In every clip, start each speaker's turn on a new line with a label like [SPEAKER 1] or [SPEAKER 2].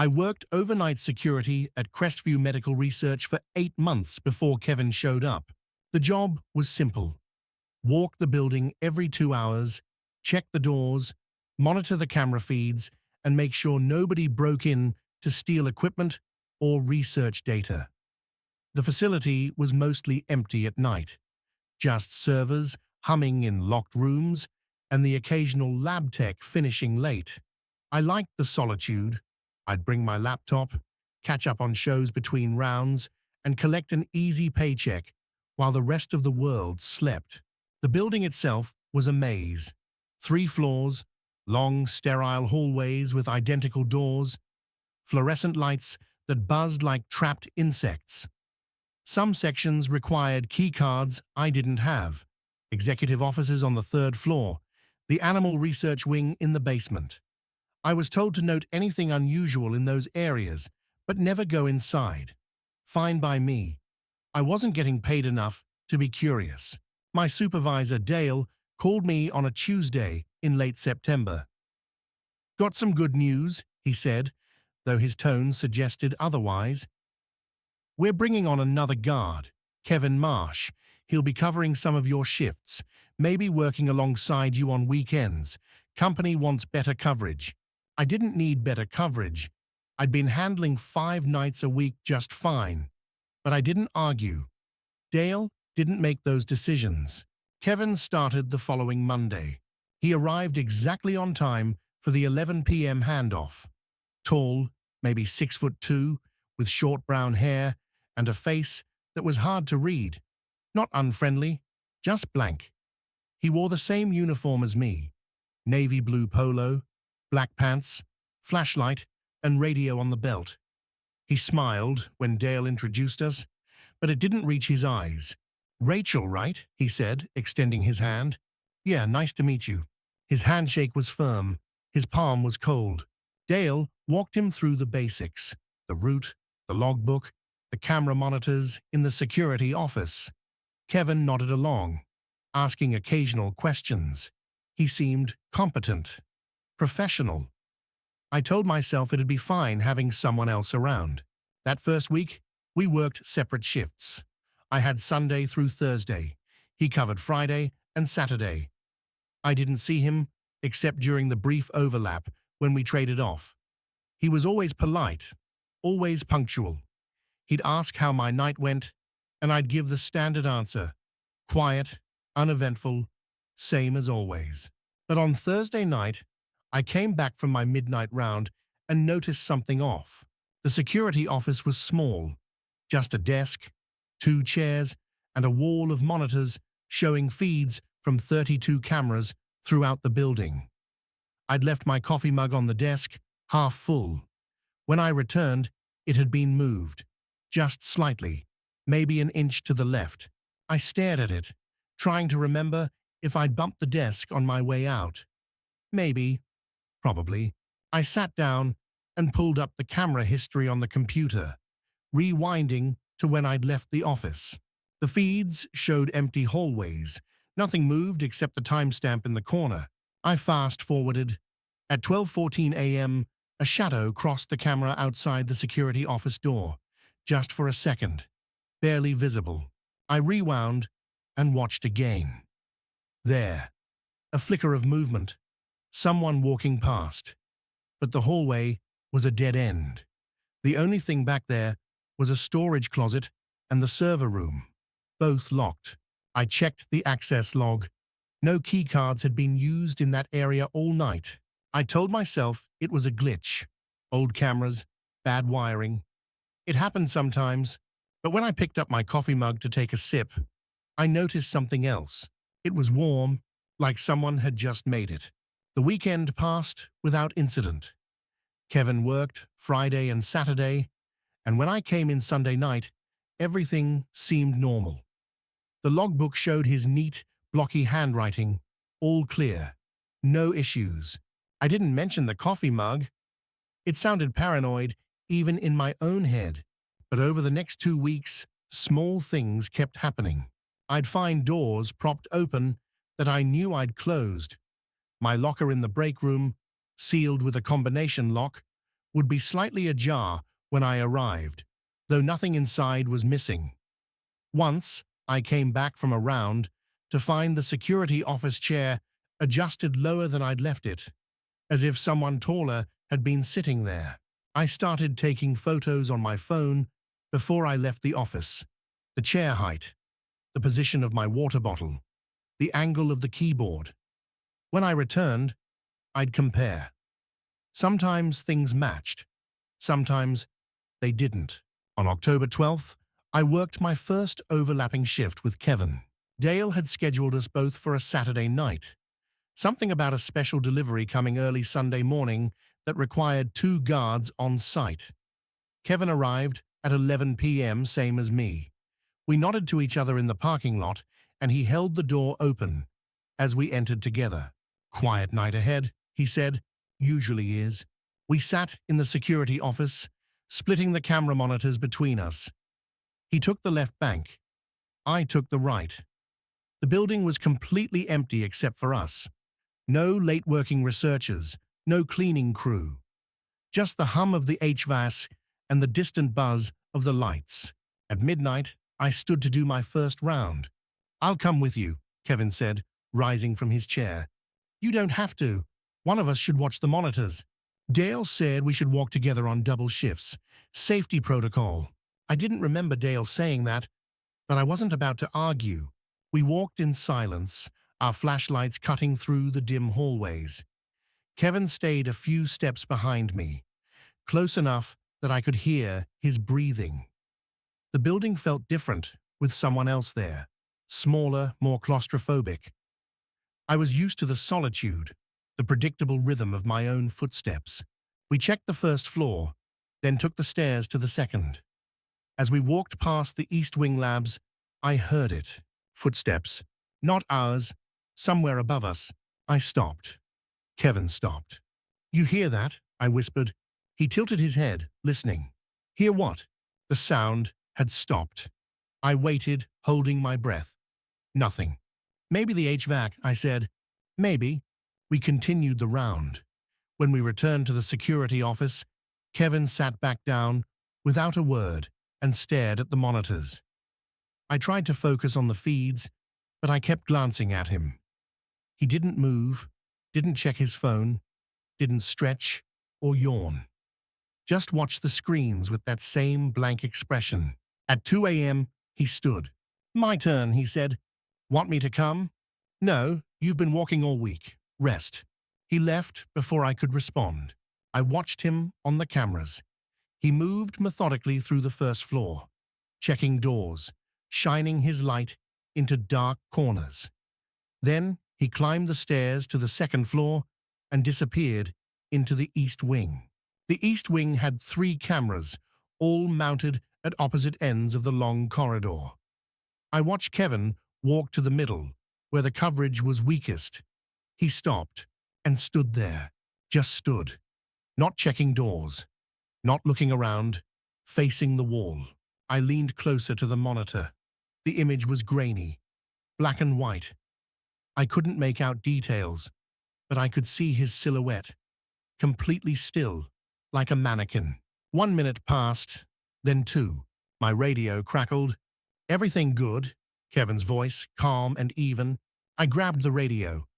[SPEAKER 1] I worked overnight security at Crestview Medical Research for 8 months before Kevin showed up. The job was simple. Walk the building every 2 hours, check the doors, monitor the camera feeds, and make sure nobody broke in to steal equipment or research data. The facility was mostly empty at night, just servers humming in locked rooms and the occasional lab tech finishing late. I liked the solitude. I'd bring my laptop, catch up on shows between rounds, and collect an easy paycheck while the rest of the world slept. The building itself was a maze. 3 floors, long, sterile hallways with identical doors, fluorescent lights that buzzed like trapped insects. Some sections required keycards I didn't have. Executive offices on the 3rd floor, the animal research wing in the basement. I was told to note anything unusual in those areas, but never go inside. Fine by me. I wasn't getting paid enough to be curious. My supervisor, Dale, called me on a Tuesday in late September. "Got some good news," he said, though his tone suggested otherwise. "We're bringing on another guard, Kevin Marsh. He'll be covering some of your shifts, maybe working alongside you on weekends. Company wants better coverage." I didn't need better coverage. I'd been handling 5 nights a week just fine. But I didn't argue. Dale didn't make those decisions. Kevin started the following Monday. He arrived exactly on time for the 11 p.m. handoff. Tall, maybe 6'2", with short brown hair and a face that was hard to read. Not unfriendly, just blank. He wore the same uniform as me. Navy blue polo, black pants, flashlight, and radio on the belt. He smiled when Dale introduced us, but it didn't reach his eyes. "Rachel, right?" he said, extending his hand. "Yeah, nice to meet you." His handshake was firm. His palm was cold. Dale walked him through the basics: the route, the logbook, the camera monitors in the security office. Kevin nodded along, asking occasional questions. He seemed competent, professional. I told myself it'd be fine having someone else around. That first week, we worked separate shifts. I had Sunday through Thursday. He covered Friday and Saturday. I didn't see him except during the brief overlap when we traded off. He was always polite, always punctual. He'd ask how my night went, and I'd give the standard answer: quiet, uneventful, same as always. But on Thursday night, I came back from my midnight round and noticed something off. The security office was small, just a desk, 2 chairs, and a wall of monitors showing feeds from 32 cameras throughout the building. I'd left my coffee mug on the desk, half full. When I returned, it had been moved, just slightly, maybe an inch to the left. I stared at it, trying to remember if I'd bumped the desk on my way out. Maybe. Probably. I sat down and pulled up the camera history on the computer, rewinding to when I'd left the office. The feeds showed empty hallways. Nothing moved except the timestamp in the corner. I fast-forwarded. At 12:14 a.m., a shadow crossed the camera outside the security office door, just for a second, barely visible. I rewound and watched again. There, a flicker of movement. Someone walking past, but the hallway was a dead end. The only thing back there was a storage closet and the server room, both locked. I checked the access log. No keycards had been used in that area all night. I told myself it was a glitch. Old cameras, bad wiring. It happened sometimes, but when I picked up my coffee mug to take a sip, I noticed something else. It was warm, like someone had just made it. The weekend passed without incident. Kevin worked Friday and Saturday, and when I came in Sunday night, everything seemed normal. The logbook showed his neat, blocky handwriting, all clear, no issues. I didn't mention the coffee mug. It sounded paranoid, even in my own head. But over the next 2 weeks, small things kept happening. I'd find doors propped open that I knew I'd closed. My locker in the break room, sealed with a combination lock, would be slightly ajar when I arrived, though nothing inside was missing. Once, I came back from a round to find the security office chair adjusted lower than I'd left it, as if someone taller had been sitting there. I started taking photos on my phone before I left the office. The chair height, the position of my water bottle, the angle of the keyboard. When I returned, I'd compare. Sometimes things matched. Sometimes they didn't. On October 12th, I worked my first overlapping shift with Kevin. Dale had scheduled us both for a Saturday night. Something about a special delivery coming early Sunday morning that required 2 guards on site. Kevin arrived at 11 p.m., same as me. We nodded to each other in the parking lot, and he held the door open as we entered together. "Quiet night ahead," he said. "Usually is." We sat in the security office, splitting the camera monitors between us. He took the left bank. I took the right. The building was completely empty except for us. No late-working researchers, no cleaning crew. Just the hum of the HVAC and the distant buzz of the lights. At midnight, I stood to do my first round. "I'll come with you," Kevin said, rising from his chair. "You don't have to. One of us should watch the monitors." Dale said we should walk together on double shifts. Safety protocol. I didn't remember Dale saying that, but I wasn't about to argue. We walked in silence, our flashlights cutting through the dim hallways. Kevin stayed a few steps behind me, close enough that I could hear his breathing. The building felt different with someone else there, smaller, more claustrophobic. I was used to the solitude, the predictable rhythm of my own footsteps. We checked the first floor, then took the stairs to the second. As we walked past the East Wing labs, I heard it. Footsteps. Not ours. Somewhere above us. I stopped. Kevin stopped. "You hear that?" I whispered. He tilted his head, listening. "Hear what?" The sound had stopped. I waited, holding my breath. Nothing. "Maybe the HVAC," I said. "Maybe." We continued the round. When we returned to the security office, Kevin sat back down, without a word, and stared at the monitors. I tried to focus on the feeds, but I kept glancing at him. He didn't move, didn't check his phone, didn't stretch or yawn. Just watched the screens with that same blank expression. At 2 a.m., he stood. "My turn," he said. "Want me to come?" "No, you've been walking all week. Rest." He left before I could respond. I watched him on the cameras. He moved methodically through the first floor, checking doors, shining his light into dark corners. Then he climbed the stairs to the second floor and disappeared into the East Wing. The East Wing had 3 cameras, all mounted at opposite ends of the long corridor. I watched Kevin walk to the middle, where the coverage was weakest. He stopped and stood there, just stood, not checking doors, not looking around, facing the wall. I leaned closer to the monitor. The image was grainy, black and white. I couldn't make out details, but I could see his silhouette, completely still, like a mannequin. 1 minute passed, then 2. My radio crackled. "Everything good?" Kevin's voice, calm and even. I grabbed the radio.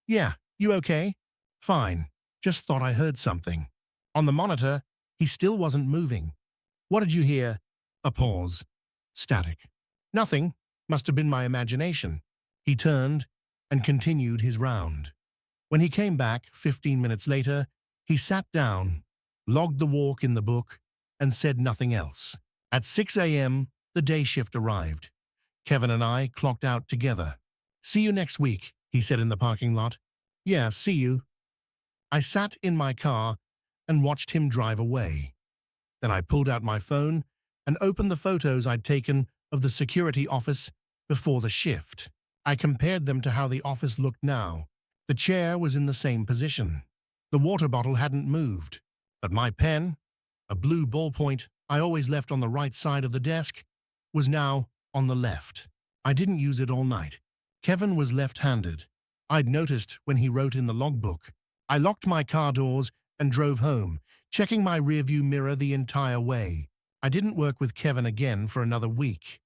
[SPEAKER 1] "Yeah, you okay?" "Fine. Just thought I heard something." On the monitor, he still wasn't moving. "What did you hear?" A pause. Static. "Nothing. Must have been my imagination." He turned and continued his round. When he came back 15 minutes later, he sat down, logged the walk in the book, and said nothing else. At 6 a.m., the day shift arrived. Kevin and I clocked out together. "See you next week," he said in the parking lot. "Yeah, see you." I sat in my car and watched him drive away. Then I pulled out my phone and opened the photos I'd taken of the security office before the shift. I compared them to how the office looked now. The chair was in the same position. The water bottle hadn't moved, but my pen, a blue ballpoint I always left on the right side of the desk, was now on the left. I didn't use it all night. Kevin was left-handed. I'd noticed when he wrote in the logbook. I locked my car doors and drove home, checking my rearview mirror the entire way. I didn't work with Kevin again for another week.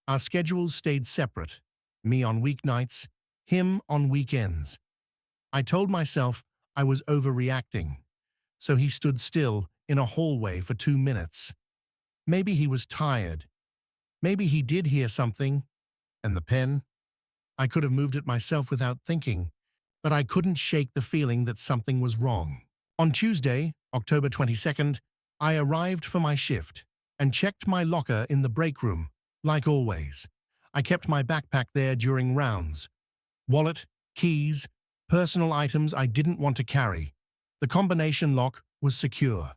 [SPEAKER 1] Our schedules stayed separate, me on weeknights, him on weekends. I told myself I was overreacting, so he stood still in a hallway for 2 minutes. Maybe he was tired. Maybe he did hear something. And the pen? I could have moved it myself without thinking, but I couldn't shake the feeling that something was wrong. On Tuesday, October 22nd, I arrived for my shift and checked my locker in the break room, like always. I kept my backpack there during rounds. Wallet, keys, personal items I didn't want to carry. The combination lock was secure.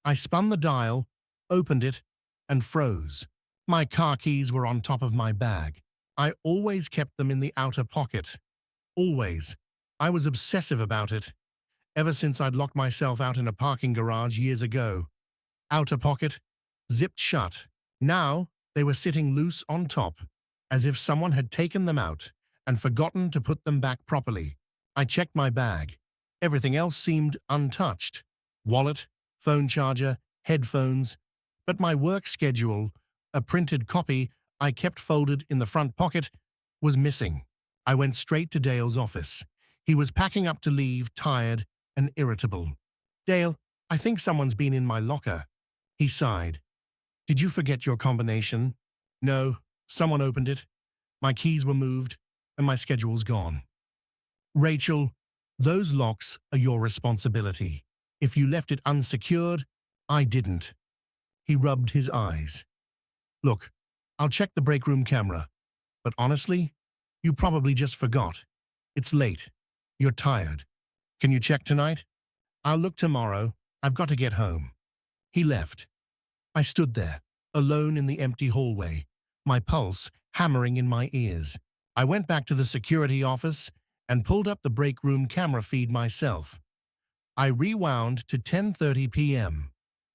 [SPEAKER 1] I spun the dial, opened it, and froze. My car keys were on top of my bag. I always kept them in the outer pocket. Always. I was obsessive about it, ever since I'd locked myself out in a parking garage years ago. Outer pocket, zipped shut. Now, they were sitting loose on top, as if someone had taken them out and forgotten to put them back properly. I checked my bag. Everything else seemed untouched. Wallet, phone charger, headphones. But my work schedule, a printed copy I kept folded in the front pocket, was missing. I went straight to Dale's office. He was packing up to leave, tired and irritable. "Dale, I think someone's been in my locker." He sighed. "Did you forget your combination?" "No, someone opened it. My keys were moved, and my schedule's gone." "Rachel, those locks are your responsibility. If you left it unsecured, I didn't." He rubbed his eyes. "Look, I'll check the break room camera, but honestly, you probably just forgot. It's late. You're tired. Can you check tonight?" "I'll look tomorrow. I've got to get home." He left. I stood there, alone in the empty hallway, my pulse hammering in my ears. I went back to the security office and pulled up the break room camera feed myself. I rewound to 10:30 p.m.,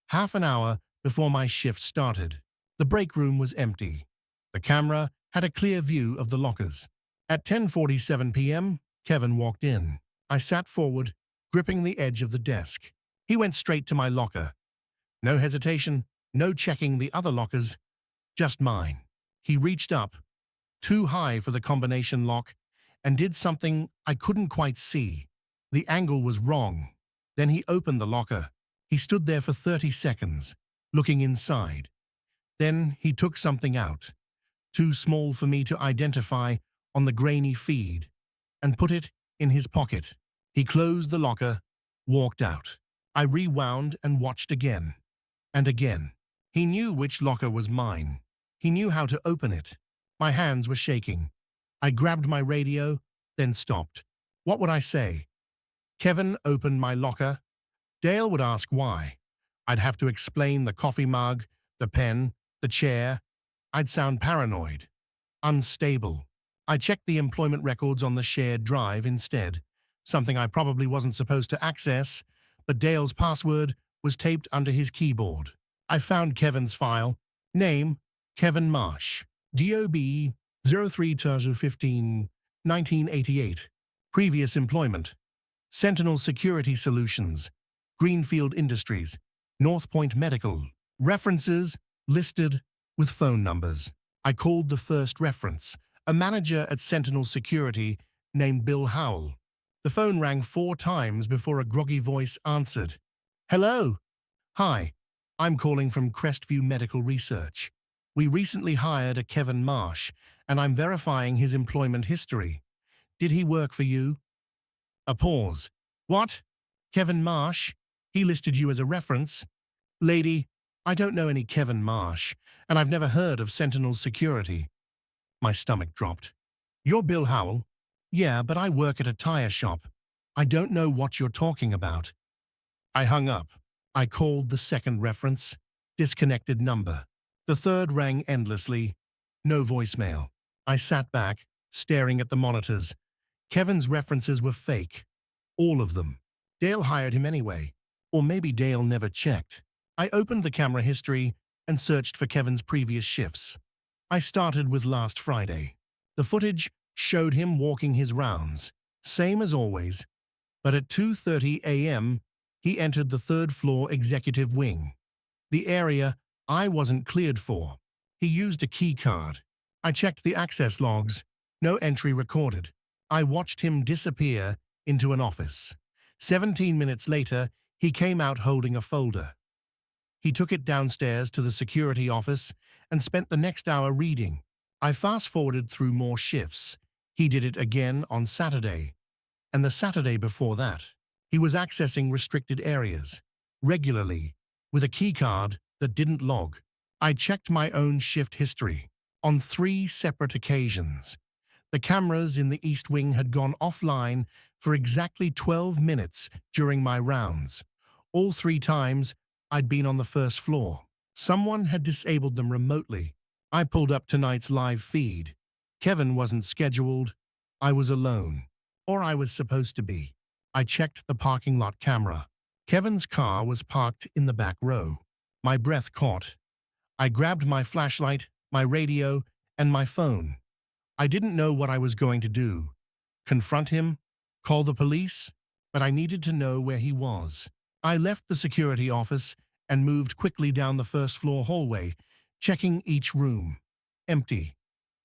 [SPEAKER 1] half an hour before my shift started. The break room was empty. The camera had a clear view of the lockers. At 10:47 p.m., Kevin walked in. I sat forward, gripping the edge of the desk. He went straight to my locker. No hesitation, no checking the other lockers, just mine. He reached up, too high for the combination lock, and did something I couldn't quite see. The angle was wrong. Then he opened the locker. He stood there for 30 seconds, looking inside. Then he took something out, too small for me to identify on the grainy feed, and put it in his pocket. He closed the locker, walked out. I rewound and watched again. And again. He knew which locker was mine. He knew how to open it. My hands were shaking. I grabbed my radio, then stopped. What would I say? Kevin opened my locker. Dale would ask why. I'd have to explain the coffee mug, the pen, the chair. I'd sound paranoid, unstable. I checked the employment records on the shared drive instead, something I probably wasn't supposed to access, but Dale's password was taped under his keyboard. I found Kevin's file. Name, Kevin Marsh. DOB 03/15, 1988. Previous employment, Sentinel Security Solutions, Greenfield Industries, North Point Medical. References listed with phone numbers. I called the first reference, a manager at Sentinel Security named Bill Howell. The phone rang 4 times before a groggy voice answered. "Hello. Hi, I'm calling from Crestview Medical Research. We recently hired a Kevin Marsh, and I'm verifying his employment history. Did he work for you?" A pause. "What? Kevin Marsh? He listed you as a reference?" "Lady, I don't know any Kevin Marsh, and I've never heard of Sentinel Security." My stomach dropped. "You're Bill Howell?" "Yeah, but I work at a tire shop. I don't know what you're talking about." I hung up. I called the second reference. Disconnected number. The third rang endlessly. No voicemail. I sat back, staring at the monitors. Kevin's references were fake. All of them. Dale hired him anyway. Or maybe Dale never checked. I opened the camera history and searched for Kevin's previous shifts. I started with last Friday. The footage showed him walking his rounds, same as always. But at 2:30 a.m., He entered the third-floor executive wing, the area I wasn't cleared for. He used a key card. I checked the access logs. No entry recorded. I watched him disappear into an office. 17 minutes later, he came out holding a folder. He took it downstairs to the security office and spent the next hour reading. I fast-forwarded through more shifts. He did it again on Saturday, and the Saturday before that. He was accessing restricted areas, regularly, with a keycard that didn't log. I checked my own shift history. On 3 separate occasions, the cameras in the East Wing had gone offline for exactly 12 minutes during my rounds. All 3 times, I'd been on the first floor. Someone had disabled them remotely. I pulled up tonight's live feed. Kevin wasn't scheduled. I was alone. Or I was supposed to be. I checked the parking lot camera. Kevin's car was parked in the back row. My breath caught. I grabbed my flashlight, my radio, and my phone. I didn't know what I was going to do. Confront him? Call the police? But I needed to know where he was. I left the security office and moved quickly down the first-floor hallway, checking each room. Empty.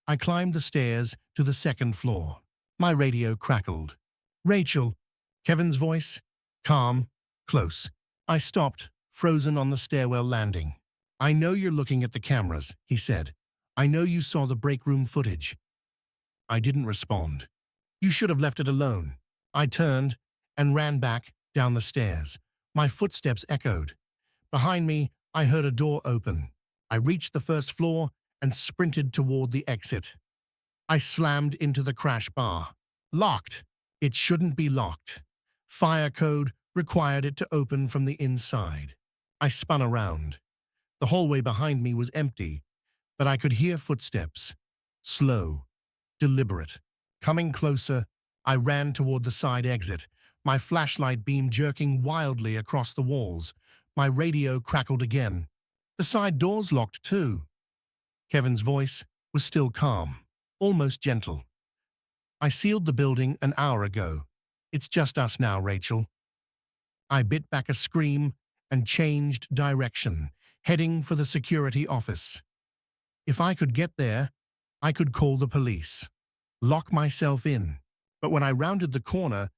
[SPEAKER 1] I climbed the stairs to the second floor. My radio crackled. "Rachel," Kevin's voice. Calm, close. I stopped, frozen on the stairwell landing. "I know you're looking at the cameras," he said. "I know you saw the break room footage." I didn't respond. "You should have left it alone." I turned and ran back down the stairs. My footsteps echoed. Behind me, I heard a door open. I reached the first floor and sprinted toward the exit. I slammed into the crash bar. Locked. It shouldn't be locked. Fire code required it to open from the inside. I spun around. The hallway behind me was empty, but I could hear footsteps. Slow, deliberate. Coming closer, I ran toward the side exit, my flashlight beam jerking wildly across the walls. My radio crackled again. The side doors locked too. Kevin's voice was still calm, almost gentle. "I sealed the building an hour ago. It's just us now, Rachel." I bit back a scream and changed direction, heading for the security office. If I could get there, I could call the police, lock myself in. But when I rounded the corner,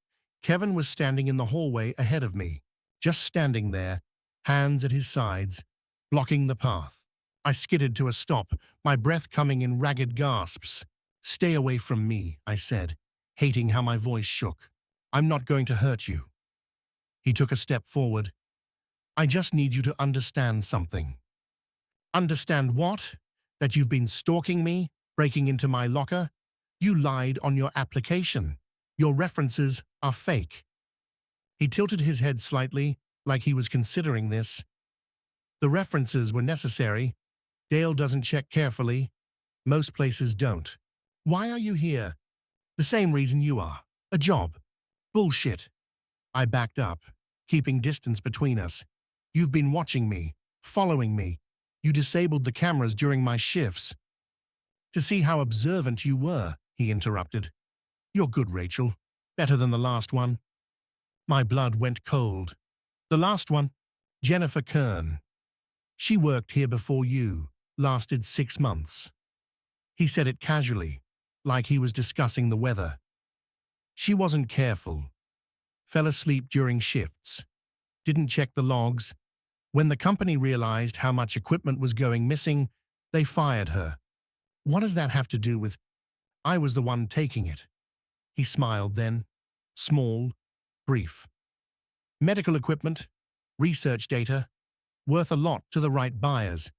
[SPEAKER 1] Kevin was standing in the hallway ahead of me, just standing there, hands at his sides, blocking the path. I skidded to a stop, my breath coming in ragged gasps. "Stay away from me," I said, hating how my voice shook. "I'm not going to hurt you." He took a step forward. "I just need you to understand something." "Understand what? That you've been stalking me, breaking into my locker? You lied on your application. Your references are fake." He tilted his head slightly, like he was considering this. "The references were necessary. Dale doesn't check carefully. Most places don't. Why are you here? The same reason you are. A job. Bullshit." I backed up, keeping distance between us. "You've been watching me, following me. You disabled the cameras during my shifts." "To see how observant you were," he interrupted. "You're good, Rachel. Better than the last one." My blood went cold. "The last one? Jennifer Kern. She worked here before you, lasted 6 months." He said it casually, like he was discussing the weather. "She wasn't careful. Fell asleep during shifts. Didn't check the logs. When the company realized how much equipment was going missing, they fired her." "What does that have to do with—" "I was the one taking it." He smiled then. Small, brief. "Medical equipment, research data, worth a lot to the right buyers.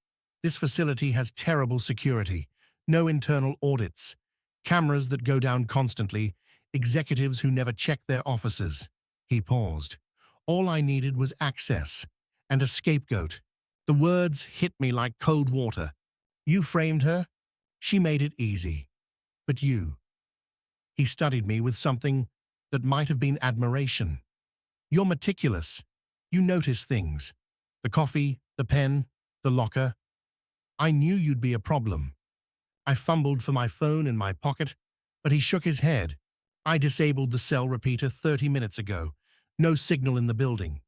[SPEAKER 1] This facility has terrible security, no internal audits, cameras that go down constantly, executives who never check their offices." He paused. "All I needed was access, and a scapegoat." The words hit me like cold water. "You framed her? She made it easy. But you—" He studied me with something that might have been admiration. "You're meticulous. You notice things. The coffee, the pen, the locker. I knew you'd be a problem." I fumbled for my phone in my pocket, but he shook his head. "I disabled the cell repeater 30 minutes ago. No signal in the building."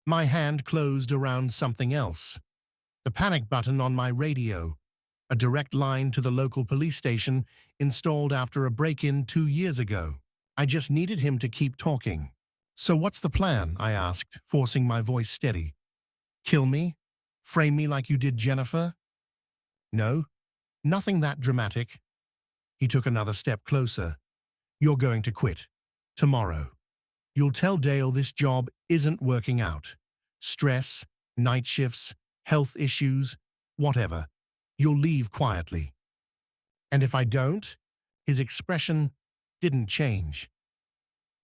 [SPEAKER 1] My hand closed around something else. The panic button on my radio, a direct line to the local police station installed after a break-in 2 years ago. I just needed him to keep talking. "So what's the plan?" I asked, forcing my voice steady. "Kill me? Frame me like you did Jennifer?" "No, nothing that dramatic." He took another step closer. "You're going to quit. Tomorrow. You'll tell Dale this job isn't working out. Stress, night shifts, health issues, whatever. You'll leave quietly." "And if I don't?" His expression didn't change.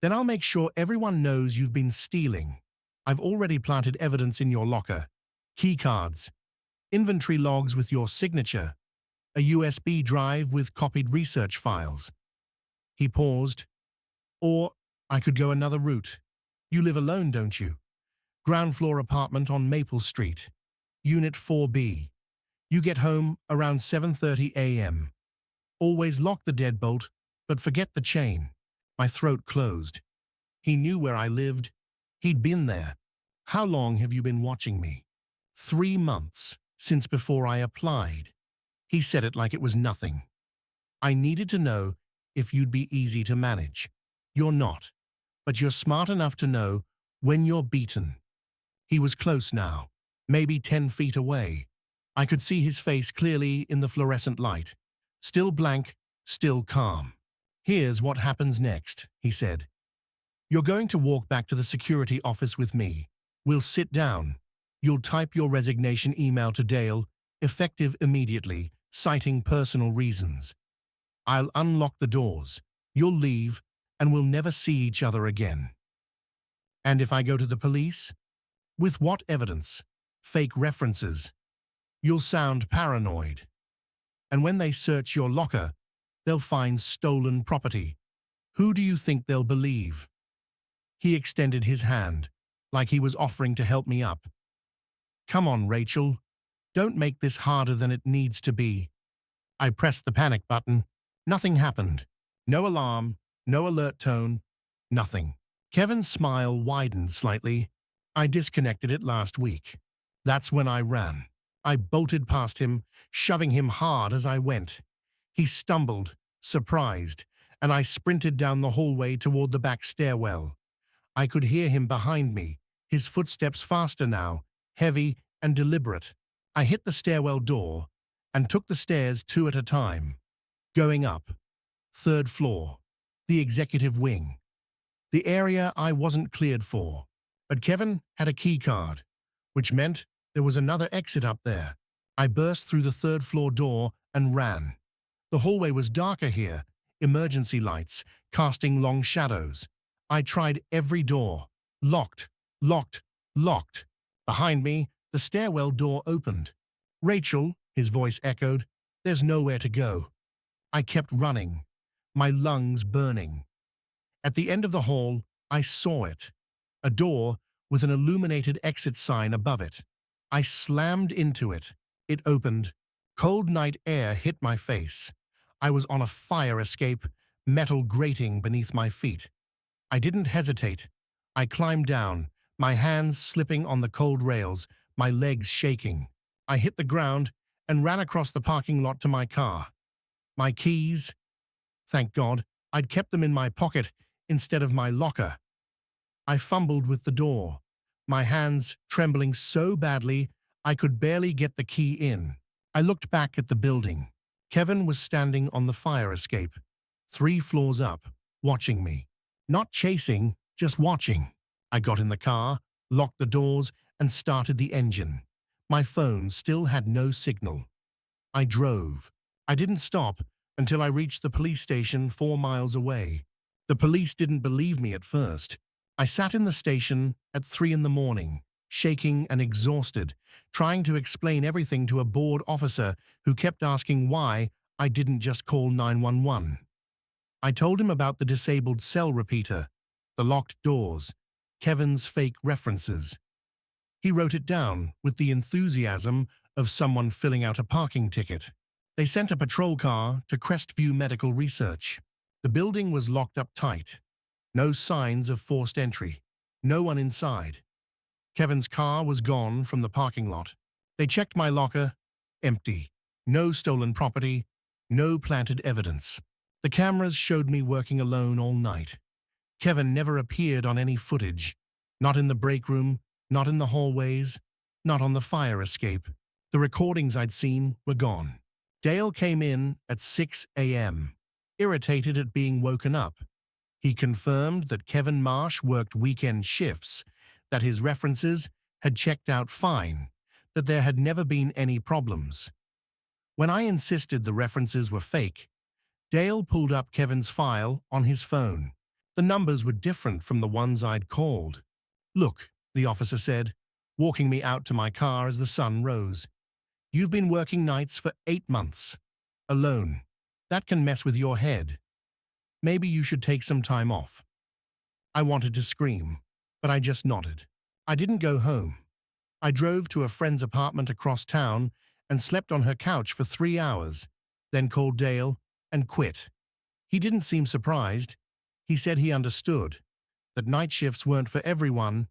[SPEAKER 1] "Then I'll make sure everyone knows you've been stealing. I've already planted evidence in your locker. Key cards, inventory logs with your signature, a USB drive with copied research files." He paused. "Or I could go another route. You live alone, don't you? Ground floor apartment on Maple Street, Unit 4B. You get home around 7:30 a.m. Always lock the deadbolt, but forget the chain." My throat closed. He knew where I lived. He'd been there. "How long have you been watching me?" 3 months, since before I applied. He said it like it was nothing. "I needed to know if you'd be easy to manage. You're not, but you're smart enough to know when you're beaten." He was close now, maybe 10 feet away. I could see his face clearly in the fluorescent light. Still blank, still calm. "Here's what happens next," he said. "You're going to walk back to the security office with me. We'll sit down. You'll type your resignation email to Dale, effective immediately, citing personal reasons. I'll unlock the doors. You'll leave, and we'll never see each other again." "And if I go to the police?" "With what evidence? Fake references. You'll sound paranoid. And when they search your locker, they'll find stolen property. Who do you think they'll believe?" He extended his hand, like he was offering to help me up. "Come on, Rachel. Don't make this harder than it needs to be." I pressed the panic button. Nothing happened. No alarm, no alert tone, nothing. Kevin's smile widened slightly. "I disconnected it last week." That's when I ran. I bolted past him, shoving him hard as I went. He stumbled, surprised, and I sprinted down the hallway toward the back stairwell. I could hear him behind me, his footsteps faster now, heavy and deliberate. I hit the stairwell door and took the stairs 2 at a time. Going up. 3rd floor. The executive wing. The area I wasn't cleared for. But Kevin had a key card, which meant there was another exit up there. I burst through the 3rd floor door and ran. The hallway was darker here, emergency lights casting long shadows. I tried every door. Locked, locked, locked. Behind me, the stairwell door opened. "Rachel," his voice echoed, "there's nowhere to go." I kept running, my lungs burning. At the end of the hall, I saw it. A door with an illuminated exit sign above it. I slammed into it. It opened. Cold night air hit my face. I was on a fire escape, metal grating beneath my feet. I didn't hesitate. I climbed down, my hands slipping on the cold rails, my legs shaking. I hit the ground and ran across the parking lot to my car. My keys? Thank God, I'd kept them in my pocket instead of my locker. I fumbled with the door, my hands trembling so badly I could barely get the key in. I looked back at the building. Kevin was standing on the fire escape, 3 floors up, watching me. Not chasing, just watching. I got in the car, locked the doors, and started the engine. My phone still had no signal. I drove. I didn't stop until I reached the police station 4 miles away. The police didn't believe me at first. I sat in the station at 3 in the morning, shaking and exhausted, trying to explain everything to a bored officer who kept asking why I didn't just call 911. I told him about the disabled cell repeater, the locked doors, Kevin's fake references. He wrote it down with the enthusiasm of someone filling out a parking ticket. They sent a patrol car to Crestview Medical Research. The building was locked up tight. No signs of forced entry. No one inside. Kevin's car was gone from the parking lot. They checked my locker, empty. No stolen property, no planted evidence. The cameras showed me working alone all night. Kevin never appeared on any footage. Not in the break room, not in the hallways, not on the fire escape. The recordings I'd seen were gone. Dale came in at 6 a.m., irritated at being woken up. He confirmed that Kevin Marsh worked weekend shifts, that his references had checked out fine, that there had never been any problems. When I insisted the references were fake, Dale pulled up Kevin's file on his phone. The numbers were different from the ones I'd called. "Look," the officer said, walking me out to my car as the sun rose. "You've been working nights for 8 months. Alone. That can mess with your head. Maybe you should take some time off." I wanted to scream, but I just nodded. I didn't go home. I drove to a friend's apartment across town and slept on her couch for 3 hours, then called Dale and quit. He didn't seem surprised. He said he understood, that night shifts weren't for everyone,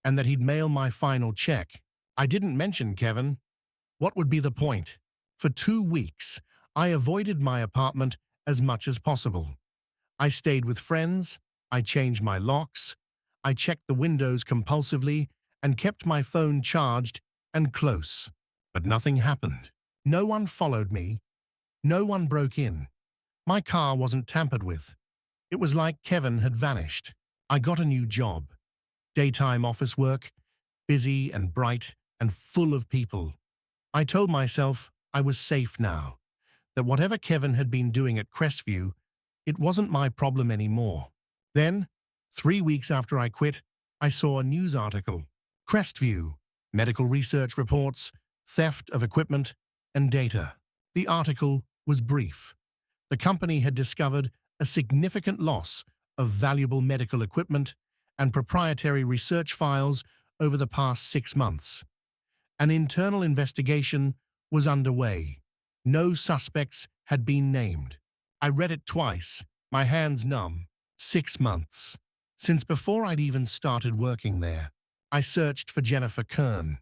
[SPEAKER 1] and that he'd mail my final check. I didn't mention Kevin. What would be the point? For 2 weeks, I avoided my apartment as much as possible. I stayed with friends, I changed my locks, I checked the windows compulsively, and kept my phone charged and close. But nothing happened. No one followed me. No one broke in. My car wasn't tampered with. It was like Kevin had vanished. I got a new job. Daytime office work, busy and bright and full of people. I told myself I was safe now, that whatever Kevin had been doing at Crestview, it wasn't my problem anymore. Then, 3 weeks after I quit, I saw a news article. Crestview, medical research reports, theft of equipment and data. The article was brief. The company had discovered a significant loss of valuable medical equipment and proprietary research files over the past 6 months. An internal investigation was underway. No suspects had been named. I read it twice, my hands numb. 6 months. Since before I'd even started working there, I searched for Jennifer Kern,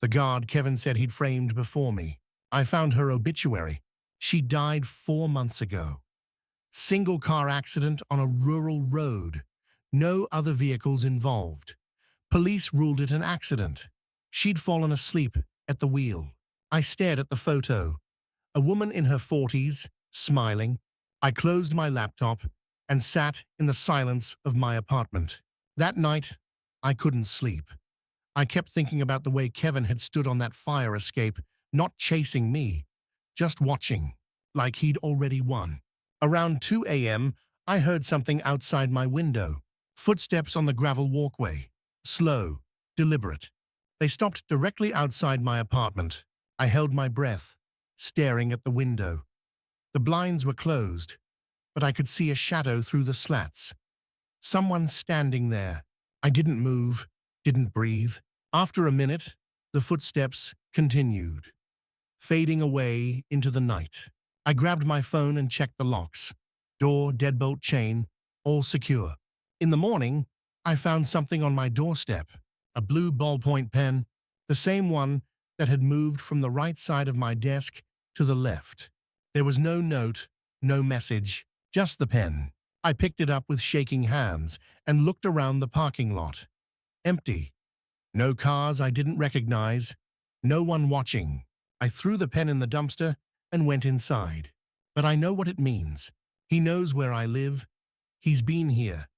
[SPEAKER 1] the guard Kevin said he'd framed before me. I found her obituary. She died 4 months ago. Single car accident on a rural road. No other vehicles involved. Police ruled it an accident. She'd fallen asleep at the wheel. I stared at the photo. A woman in her 40s, smiling. I closed my laptop and sat in the silence of my apartment. That night, I couldn't sleep. I kept thinking about the way Kevin had stood on that fire escape, not chasing me, just watching, like he'd already won. Around 2 a.m., I heard something outside my window. Footsteps on the gravel walkway. Slow, deliberate. They stopped directly outside my apartment. I held my breath, staring at the window. The blinds were closed, but I could see a shadow through the slats. Someone standing there. I didn't move, didn't breathe. After a minute, the footsteps continued, fading away into the night. I grabbed my phone and checked the locks. Door, deadbolt, chain, all secure. In the morning, I found something on my doorstep, a blue ballpoint pen, the same one that had moved from the right side of my desk to the left. There was no note, no message, just the pen. I picked it up with shaking hands and looked around the parking lot. Empty. No cars I didn't recognize. No one watching. I threw the pen in the dumpster and went inside. But I know what it means. He knows where I live. He's been here.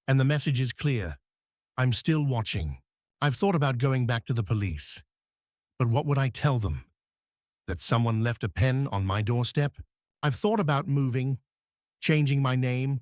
[SPEAKER 1] And the message is clear. I'm still watching. I've thought about going back to the police. But what would I tell them? That someone left a pen on my doorstep? I've thought about moving, changing my name,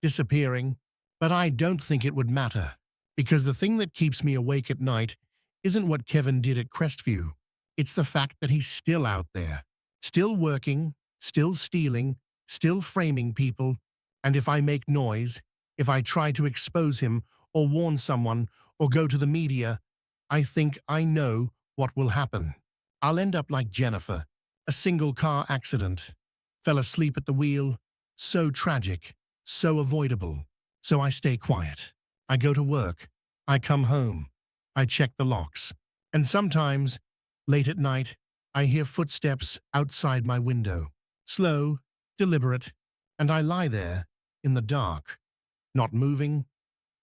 [SPEAKER 1] disappearing, but I don't think it would matter. Because the thing that keeps me awake at night isn't what Kevin did at Crestview. It's the fact that he's still out there, still working, still stealing, still framing people, and if I make noise, if I try to expose him or warn someone or go to the media, I think I know what will happen. I'll end up like Jennifer, a single car accident, fell asleep at the wheel, so tragic, so avoidable. So I stay quiet. I go to work. I come home. I check the locks. And sometimes, late at night, I hear footsteps outside my window. Slow, deliberate, and I lie there, in the dark, not moving,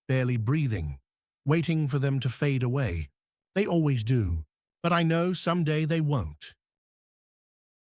[SPEAKER 1] barely breathing, waiting for them to fade away. They always do, but I know someday they won't.